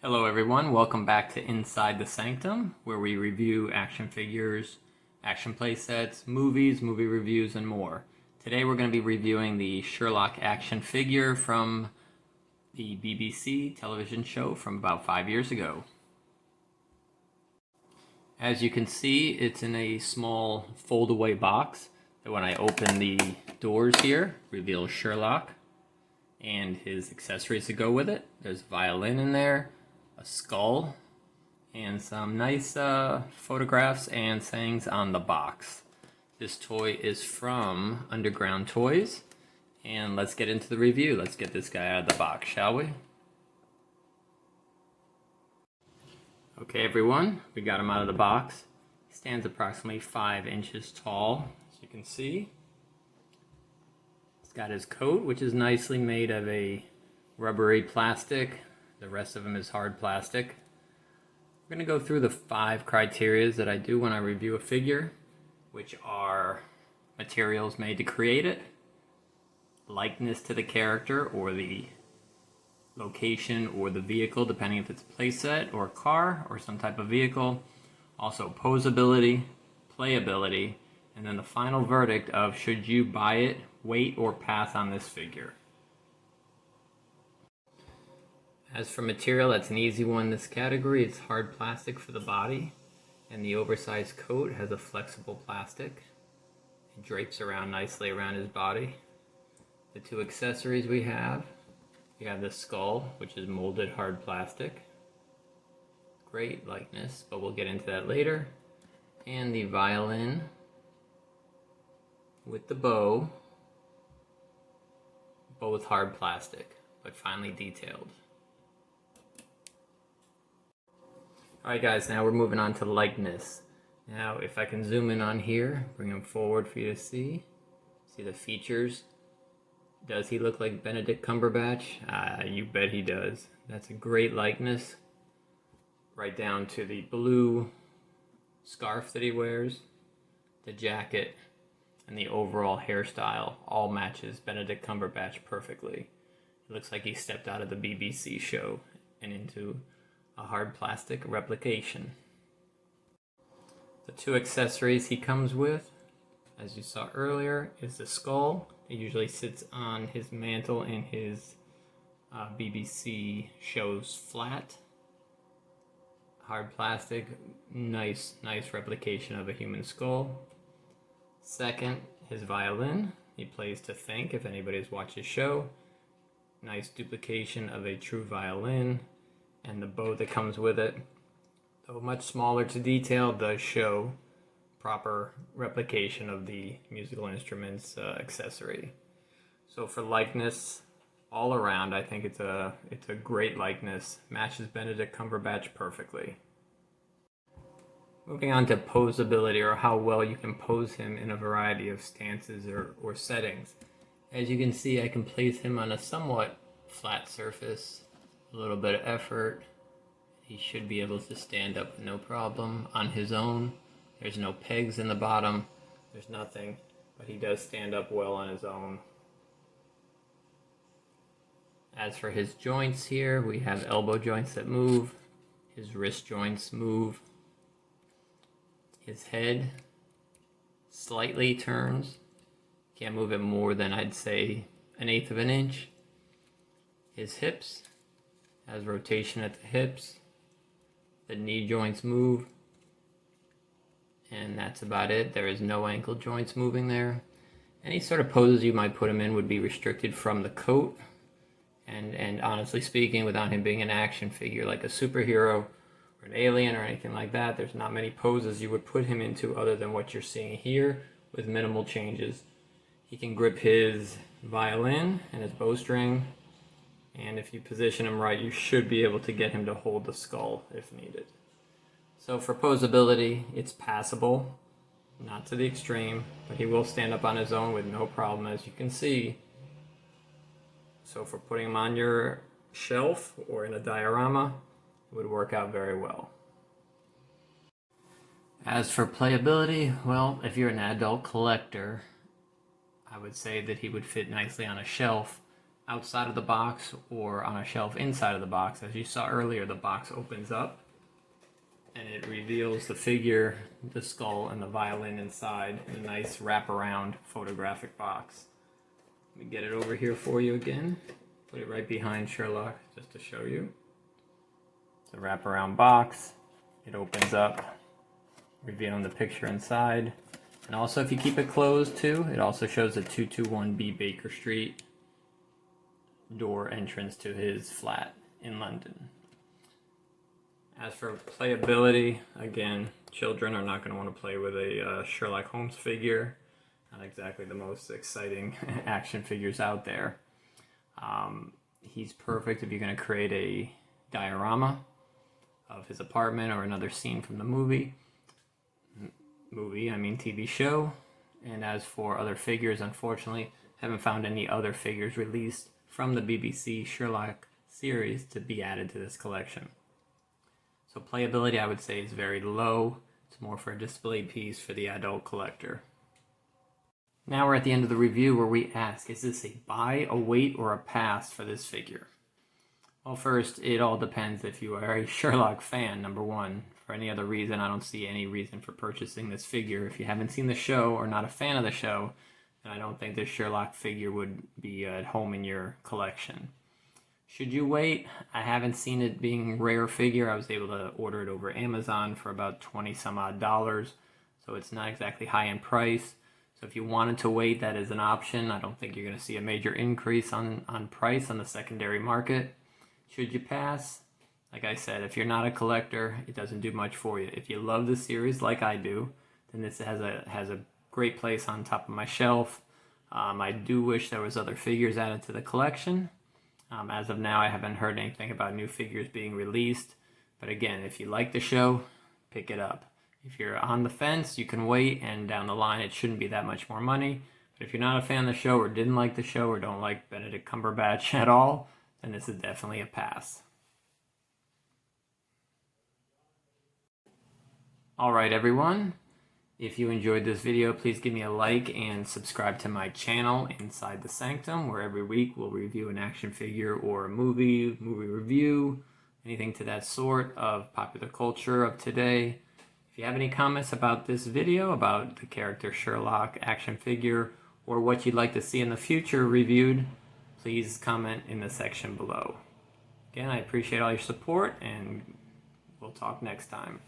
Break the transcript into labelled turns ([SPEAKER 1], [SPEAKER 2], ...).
[SPEAKER 1] Hello everyone, welcome back to Inside the Sanctum, where we review action figures, action play sets, movies, movie reviews, and more. Today we're going to be reviewing the Sherlock action figure from the BBC television show from about 5 years ago. As you can see, it's in a small fold-away box that when I open the doors here, reveals Sherlock and his accessories to go with it. There's a violin in there, a skull, and some nice photographs and sayings on the box. This toy is from Underground Toys, and let's get into the review. Let's get this guy out of the box, shall we? Okay everyone, we got him out of the box. He stands approximately 5 inches tall, as you can see. He's got his coat, which is nicely made of a rubbery plastic. The rest of them is hard plastic. We're going to go through the 5 criteria that I do when I review a figure, which are materials made to create it, likeness to the character or the location or the vehicle, depending if it's a playset or a car or some type of vehicle. Also poseability, playability, and then the final verdict of should you buy it, wait, or pass on this figure. As for material, that's an easy one in this category. It's hard plastic for the body, and the oversized coat has a flexible plastic. It drapes around nicely around his body. The 2 accessories we have the skull, which is molded hard plastic. Great likeness, but we'll get into that later. And the violin with the bow, both hard plastic, but finely detailed. Alright guys, now we're moving on to likeness. Now if I can zoom in on here, bring him forward for you to see the features. Does he look like Benedict Cumberbatch? You bet he does. That's a great likeness. Right down to the blue scarf that he wears, the jacket, and the overall hairstyle all matches Benedict Cumberbatch perfectly. It looks like he stepped out of the BBC show and into a hard plastic replication. The 2 accessories he comes with, as you saw earlier, is the skull. It usually sits on his mantle in his BBC shows flat. Hard plastic, nice replication of a human skull. Second, his violin. He plays to think, if anybody's watched his show. Nice duplication of a true violin. And the bow that comes with it, though much smaller to detail, does show proper replication of the musical instruments accessory. So for likeness, all around, I think it's a great likeness. Matches Benedict Cumberbatch perfectly. Moving on to posability, or how well you can pose him in a variety of stances or settings. As you can see, I can place him on a somewhat flat surface. A little bit of effort. He should be able to stand up no problem on his own. There's no pegs in the bottom. There's nothing, but he does stand up well on his own. As for his joints here, we have elbow joints that move. His wrist joints move. His head slightly turns. Can't move it more than, I'd say, 1/8 of an inch. His hips has rotation at the hips. The knee joints move. And that's about it. There is no ankle joints moving there. Any sort of poses you might put him in would be restricted from the coat. And honestly speaking, without him being an action figure like a superhero or an alien or anything like that, there's not many poses you would put him into other than what you're seeing here with minimal changes. He can grip his violin and his bowstring. And if you position him right, you should be able to get him to hold the skull if needed. So for posability, it's passable, not to the extreme, but he will stand up on his own with no problem, as you can see. So for putting him on your shelf or in a diorama, it would work out very well. As for playability, well, if you're an adult collector, I would say that he would fit nicely on a shelf outside of the box or on a shelf inside of the box. As you saw earlier, the box opens up and it reveals the figure, the skull, and the violin inside in a nice wraparound photographic box. Let me get it over here for you again. Put it right behind Sherlock just to show you. It's a wraparound box. It opens up, revealing the picture inside. And also, if you keep it closed too, it also shows the 221B Baker Street door entrance to his flat in London. As for playability, again, children are not going to want to play with a Sherlock Holmes figure. Not exactly the most exciting action figures out there. He's perfect if you're going to create a diorama of his apartment or another scene from the TV show. And as for other figures, unfortunately, haven't found any other figures released from the BBC Sherlock series to be added to this collection. So playability, I would say, is very low. It's more for a display piece for the adult collector. Now we're at the end of the review where we ask, is this a buy, a wait, or a pass for this figure? Well, first, it all depends if you are a Sherlock fan, number one. For any other reason, I don't see any reason for purchasing this figure. If you haven't seen the show or not a fan of the show, then I don't think this Sherlock figure would be at home in your collection. Should you wait? I haven't seen it being a rare figure. I was able to order it over Amazon for about $20 some odd, so it's not exactly high in price. So if you wanted to wait, that is an option. I don't think you're going to see a major increase on price on the secondary market. Should you pass? Like I said, if you're not a collector, it doesn't do much for you. If you love the series like I do, then this has a great place on top of my shelf. I do wish there was other figures added to the collection. As of now, I haven't heard anything about new figures being released. But again, if you like the show, pick it up. If you're on the fence, you can wait, and down the line, it shouldn't be that much more money. But if you're not a fan of the show or didn't like the show or don't like Benedict Cumberbatch at all, then this is definitely a pass. Alright everyone, if you enjoyed this video, please give me a like and subscribe to my channel, Inside the Sanctum, where every week we'll review an action figure or a movie review, anything to that sort of popular culture of today. If you have any comments about this video, about the character Sherlock action figure, or what you'd like to see in the future reviewed, please comment in the section below. Again, I appreciate all your support, and we'll talk next time.